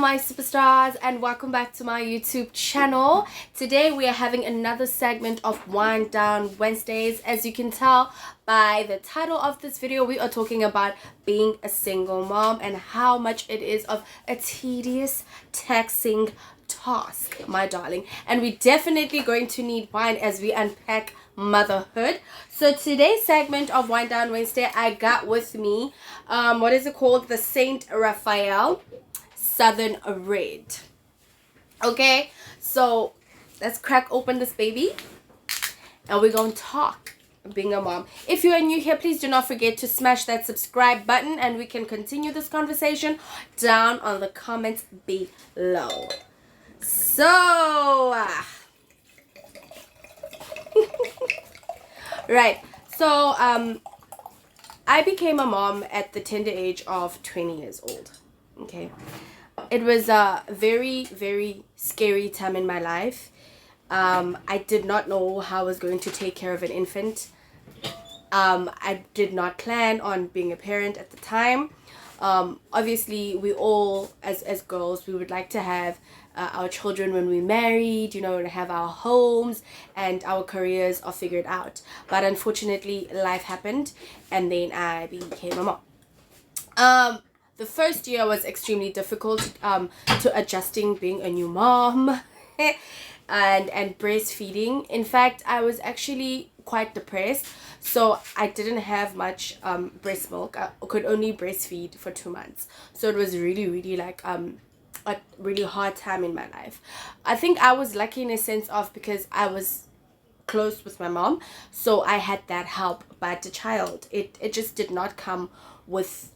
my superstars, and welcome back to my YouTube channel. Today we are having another segment of Wind Down Wednesdays. As you can tell by the title of this video, we are talking about being a single mom and how much it is of a tedious, taxing task, my darling. And we're definitely going to need wine as we unpack motherhood. So today's segment of Wind Down Wednesday, I got with me what is it called, the Saint Raphael Southern Red. Okay, so let's crack open this baby and we're gonna talk being a mom. If you are new here, please do not forget to smash that subscribe button and we can continue this conversation down on the comments below. So right, so I became a mom at the tender age of 20 years old. Okay, it was a very, very scary time in my life. I did not know how I was going to take care of an infant. I did not plan on being a parent at the time. Obviously, we all, as girls, we would like to have our children when we married, you know, to have our homes and our careers are figured out. But unfortunately, life happened and then I became a mom. The first year was extremely difficult to adjusting being a new mom and breastfeeding. In fact, I was actually quite depressed, so I didn't have much breast milk. I could only breastfeed for 2 months, so it was really like a really hard time in my life. I think I was lucky in a sense of because I was close with my mom, so I had that help. But the child, it just did not come without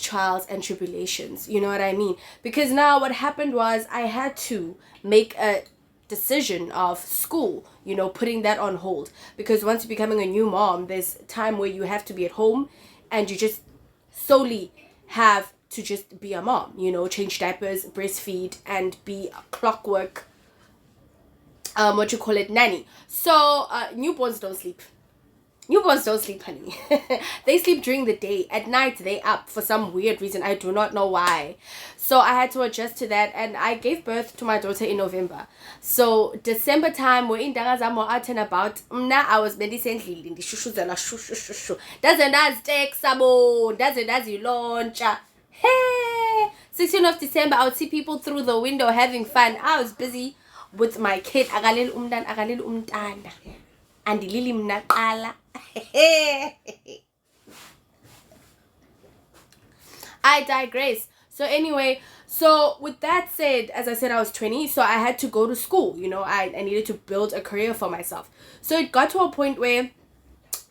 trials and tribulations, you know what I mean? Because now what happened was I had to make a decision of school, you know, putting that on hold, because once you're becoming a new mom, there's time where you have to be at home and you just solely have to just be a mom, you know, change diapers, breastfeed, and be a clockwork nanny. So newborns don't sleep. Newborns don't sleep, honey. They sleep during the day. At night, they up for some weird reason. I do not know why. So I had to adjust to that. And I gave birth to my daughter in November. So December time, we're in Dangazamo out and about. I was medicine healing. Doesn't as take sabo. Doesn't as you launch. Hey! 16th of December, I would see people through the window having fun. I was busy with my kid. Agalil umtana. And the lily mnaqala. I digress. So anyway, so with that said, as I said, I was 20, so I had to go to school. You know, I needed to build a career for myself. So it got to a point where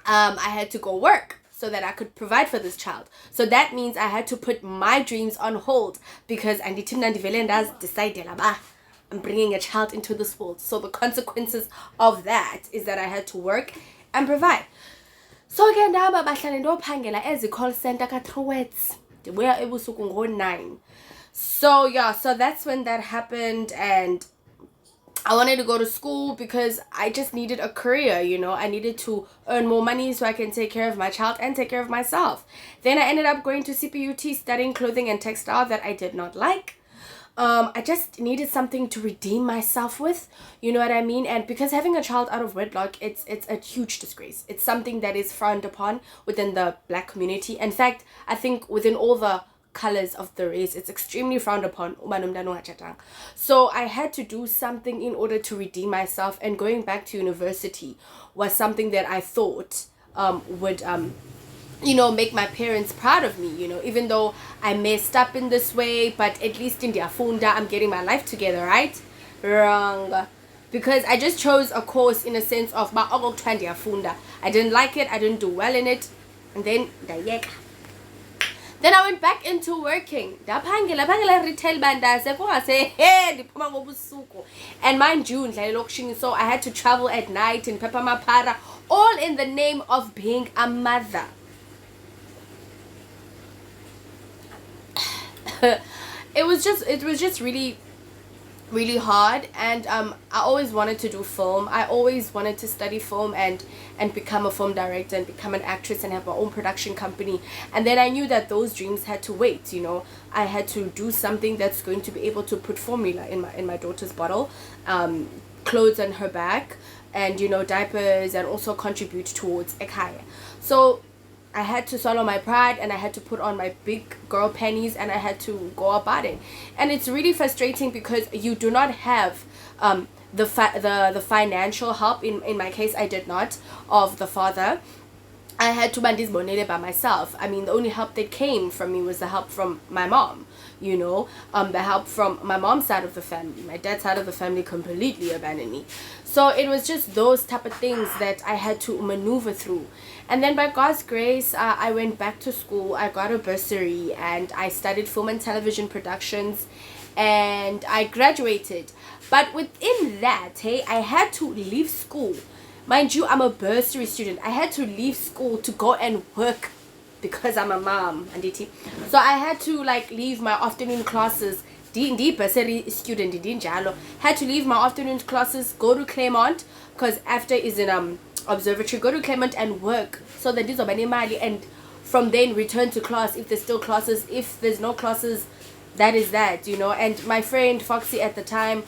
I had to go work so that I could provide for this child. So that means I had to put my dreams on hold because I'm bringing a child into this world. So the consequences of that is that I had to work and provide. So again, ndaba bahlale ndophangela ezi call center ka-Truworths. Ndibuya ebusuku ngo-9. So yeah, so that's when that happened, and I wanted to go to school because I just needed a career, you know. I needed to earn more money so I can take care of my child and take care of myself. Then I ended up going to CPUT studying clothing and textile that I did not like. I just needed something to redeem myself with, you know what I mean? And because having a child out of wedlock, it's a huge disgrace. It's something that is frowned upon within the black community. In fact, I think within all the colors of the race, it's extremely frowned upon. So I had to do something in order to redeem myself, and going back to university was something that I thought would you know, make my parents proud of me, you know, even though I messed up in this way, but at least in their funda, I'm getting my life together, right? Wrong. Because I just chose a course in a sense of my funda. I didn't like it, I didn't do well in it, and then I went back into working. Retail and mind you, so I had to travel at night in Pepper Mapara, all in the name of being a mother. It was just really really hard, and I always wanted to do film. I always wanted to study film and become a film director and become an actress and have my own production company. And then I knew that those dreams had to wait, you know. I had to do something that's going to be able to put formula in my daughter's bottle, clothes on her back, and you know, diapers, and also contribute towards ekaya. So I had to swallow my pride, and I had to put on my big girl panties, and I had to go about it. And it's really frustrating because you do not have the financial help. In my case, I did not, of the father. I had to mandizibonele by myself. I mean, the only help that came from me was the help from my mom, you know, the help from my mom's side of the family. My dad's side of the family completely abandoned me. So it was just those type of things that I had to maneuver through. And then by God's grace, I went back to school. I got a bursary and I studied film and television productions, and I graduated. But within that, hey, I had to leave school. Mind you, I'm a bursary student. I had to leave school to go and work because I'm a mom, Anditi. So I had to like leave my afternoon classes. Bursary student, had to leave my afternoon classes, go to Claremont, because after is in observatory, go to Claremont and work. So that is mali, and from then return to class if there's still classes. If there's no classes, that is that, you know. And my friend Foxy at the time,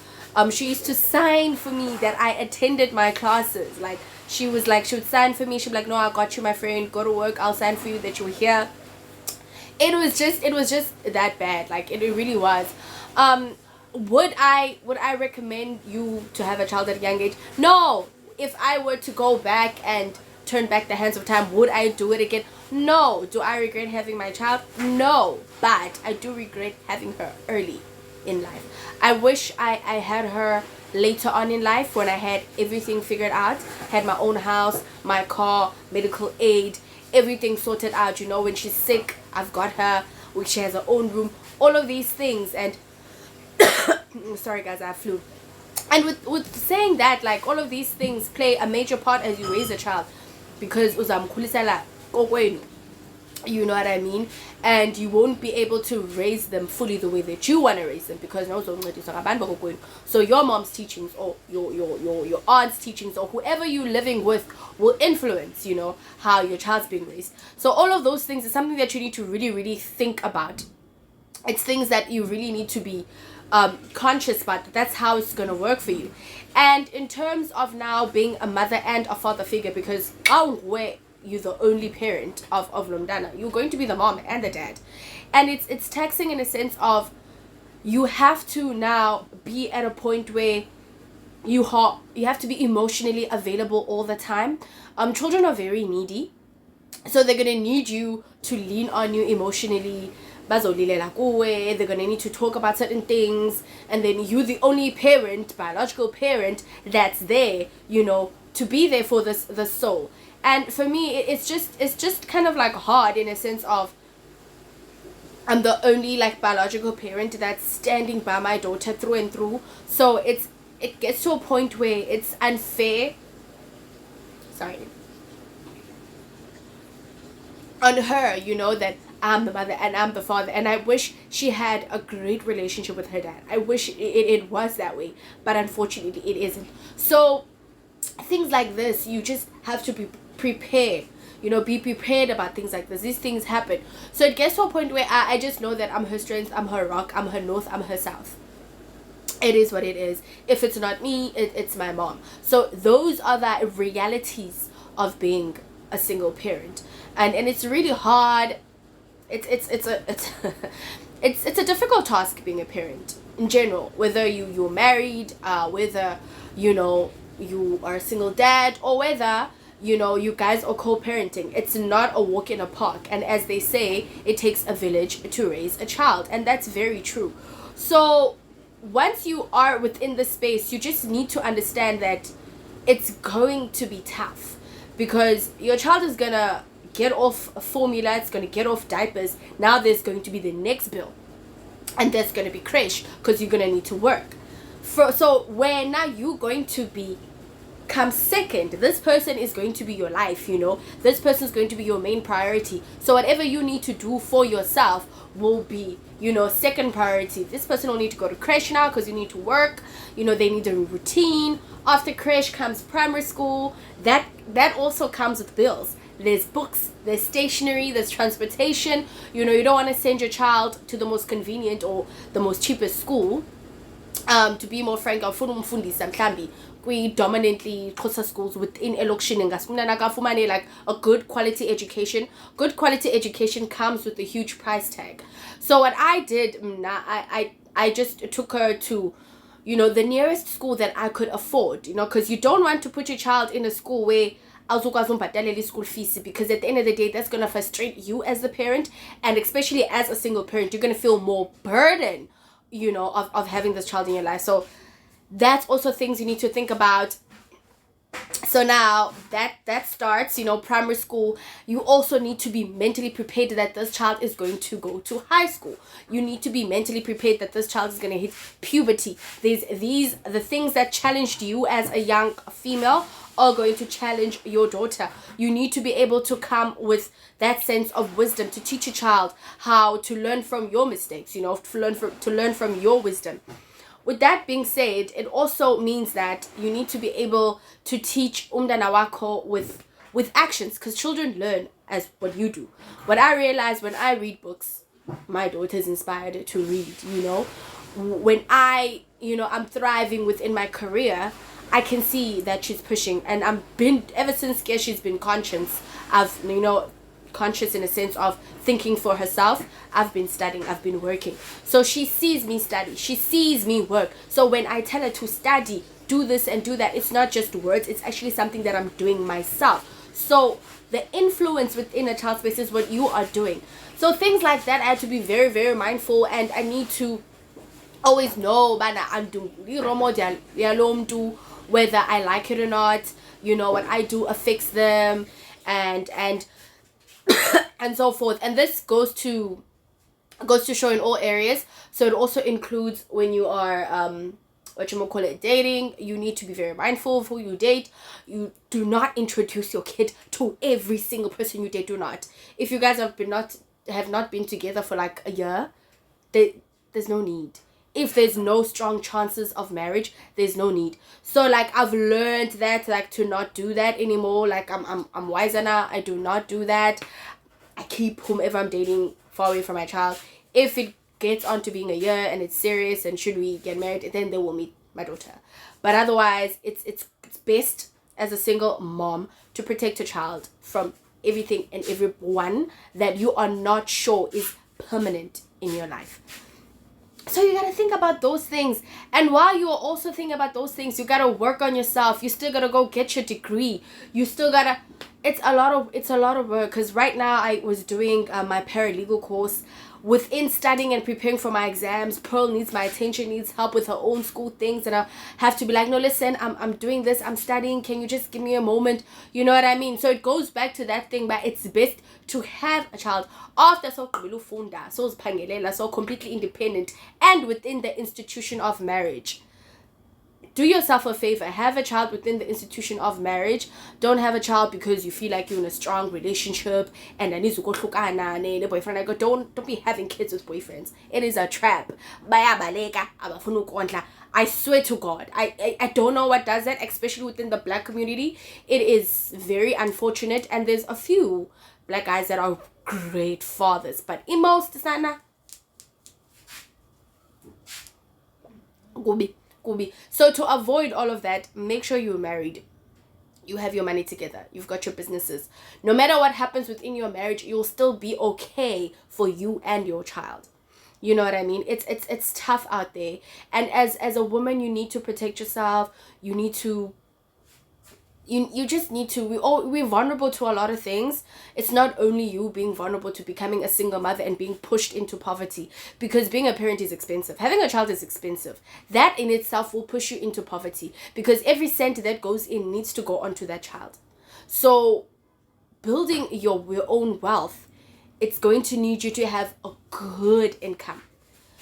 she used to sign for me that I attended my classes. Like she would sign for me. She'd be like, no, I got you, my friend, go to work, I'll sign for you that you were here. It was just that bad. Like it really was. Would I recommend you to have a child at a young age? No. If I were to go back and turn back the hands of time, would I do it again? No. Do I regret having my child? No. But I do regret having her early in life. I wish I had her later on in life when I had everything figured out, had my own house, my car, medical aid, everything sorted out. You know, when she's sick, I've got her, when she has her own room, all of these things. And sorry guys, I have flu. And with saying that, like, all of these things play a major part as you raise a child, because uzamkhulisela kokwenu, you know what I mean? And you won't be able to raise them fully the way that you want to raise them, because so your mom's teachings, or your aunt's teachings, or whoever you're living with will influence, you know, how your child's being raised. So all of those things is something that you need to really, really think about. It's things that you really need to be conscious about. That's how it's going to work for you. And in terms of now being a mother and a father figure, because you're the only parent of Lomdana, you're going to be the mom and the dad, and it's taxing in a sense of you have to now be at a point where you have to be emotionally available all the time. Children are very needy, so they're going to need you to lean on you emotionally. They're going to need to talk about certain things, and then you're the only biological parent that's there, you know, to be there for the soul. And for me, it's just kind of like hard in a sense of I'm the only like biological parent that's standing by my daughter through and through. So it gets to a point where it's unfair. Sorry. On her, you know, that I'm the mother and I'm the father, and I wish she had a great relationship with her dad. I wish it was that way, but unfortunately it isn't. So things like this, you just have to be prepared, you know, be prepared about things like this. These things happen. So it gets to a point where I just know that I'm her strength, I'm her rock, I'm her north, I'm her south. It is what it is. If it's not me, it's my mom. So those are the realities of being a single parent, and it's really hard. It's a difficult task being a parent in general, whether you're married, whether, you know, you are a single dad, or whether, you know, you guys are co-parenting. It's not a walk in a park, and as they say, it takes a village to raise a child, and that's very true. So once you are within the space, you just need to understand that it's going to be tough, because your child is gonna get off formula, it's going to get off diapers. Now there's going to be the next bill, and there's going to be creche, because you're going to need to work. So where now you're going to come second, this person is going to be your life, you know, this person is going to be your main priority. So whatever you need to do for yourself will be second priority. This person will need to go to creche now because you need to work. They need a routine. After creche comes primary school. That also comes with bills. There's books, there's stationery, there's transportation. You don't want to send your child to the most convenient or the most cheapest school. To be more frank, we dominantly Xhosa schools within elokishini like a good quality education. Good quality education comes with a huge price tag. So what I did, I just took her to the nearest school that I could afford, because you don't want to put your child in a school where school fees, because at the end of the day that's going to frustrate you as the parent, and especially as a single parent you're going to feel more burden of having this child in your life. So that's also things you need to think about. So now that starts, primary school. You also need to be mentally prepared that this child is going to go to high school. You need to be mentally prepared that this child is going to hit puberty. The things that challenged you as a young female are going to challenge your daughter. You need to be able to come with that sense of wisdom to teach a child how to learn from your mistakes, to learn from your wisdom. With that being said, it also means that you need to be able to teach umntana wakho with actions, because children learn as what you do. What I realize when I read books, my daughter's inspired to read, When I'm thriving within my career, I can see that she's pushing, and ever since she's been conscious. Conscious in a sense of thinking for herself. I've been studying, I've been working. So she sees me study, she sees me work. So when I tell her to study, do this and do that, it's not just words, it's actually something that I'm doing myself. So the influence within a child's space is what you are doing. So things like that, I have to be very, very mindful, and I need to always know whether I like it or not. What I do affects them, and and so forth. And this goes to show in all areas. So it also includes when you are dating. You need to be very mindful of who you date. You do not introduce your kid to every single person you date. Do not. If you guys have not been together for like a year, there's no need. If there's no strong chances of marriage, there's no need. So I've learned that to not do that anymore. I'm wiser now. I do not do that. I keep whomever I'm dating far away from my child. If it gets on to being a year and it's serious and should we get married, then they will meet my daughter. But otherwise, it's best as a single mom to protect your child from everything and everyone that you are not sure is permanent in your life. So you gotta think about those things. And while you are also thinking about those things, you gotta work on yourself. You still gotta go get your degree. You still gotta... It's a lot of work. Because right now I was doing my paralegal course. Within studying and preparing for my exams, Pearl needs my attention, needs help with her own school things, and I have to be like, no, listen, I'm doing this, I'm studying, can you just give me a moment? You know what I mean? So it goes back to that thing, but it's best to have a child after so completely independent and within the institution of marriage. Do yourself a favor. Have a child within the institution of marriage. Don't have a child because you feel like you're in a strong relationship and then you go boyfriend. Don't be having kids with boyfriends. It is a trap. I swear to God, I don't know what does that, especially within the black community. It is very unfortunate, and there's a few black guys that are great fathers, but in most sana Gubi. So to avoid all of that, make sure you're married. You have your money together. You've got your businesses. No matter what happens within your marriage, you'll still be okay for you and your child. You know what I mean? It's tough out there. And as a woman, you need to protect yourself. You need to... You just need to... We're vulnerable to a lot of things. It's not only you being vulnerable to becoming a single mother and being pushed into poverty, because being a parent is expensive. Having a child is expensive. That in itself will push you into poverty, because every cent that goes in needs to go onto that child. So building your own wealth, it's going to need you to have a good income.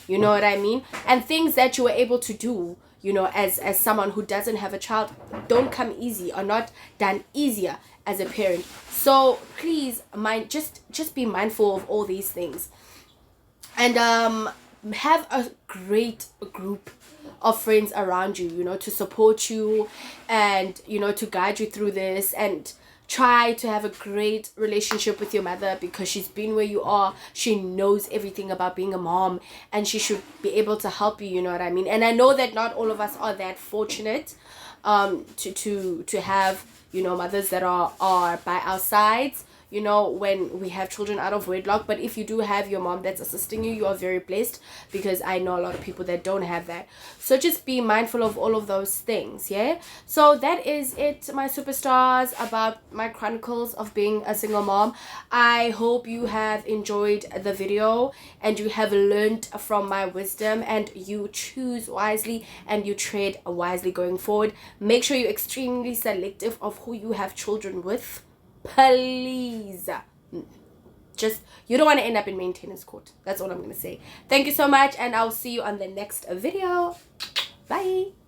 You know what I mean? And things that you were able to do, as someone who doesn't have a child, don't come easy, or not done easier as a parent. So please just be mindful of all these things. And have a great group of friends around you, you know, to support you and, you know, to guide you through this. And try to have a great relationship with your mother, because she's been where you are. She knows everything about being a mom, and she should be able to help you, you know what I mean? And I know that not all of us are that fortunate to have, you know, mothers that are by our sides, you know, when we have children out of wedlock. But if you do have your mom that's assisting you, you are very blessed, because I know a lot of people that don't have that. So just be mindful of all of those things. Yeah, so that is it, my superstars, about my chronicles of being a single mom. I hope you have enjoyed the video and you have learned from my wisdom, and you choose wisely and you tread wisely going forward. Make sure you're extremely selective of who you have children with. Please, just, you don't want to end up in maintenance court. That's all I'm gonna say. Thank you so much, and I'll see you on the next video. Bye.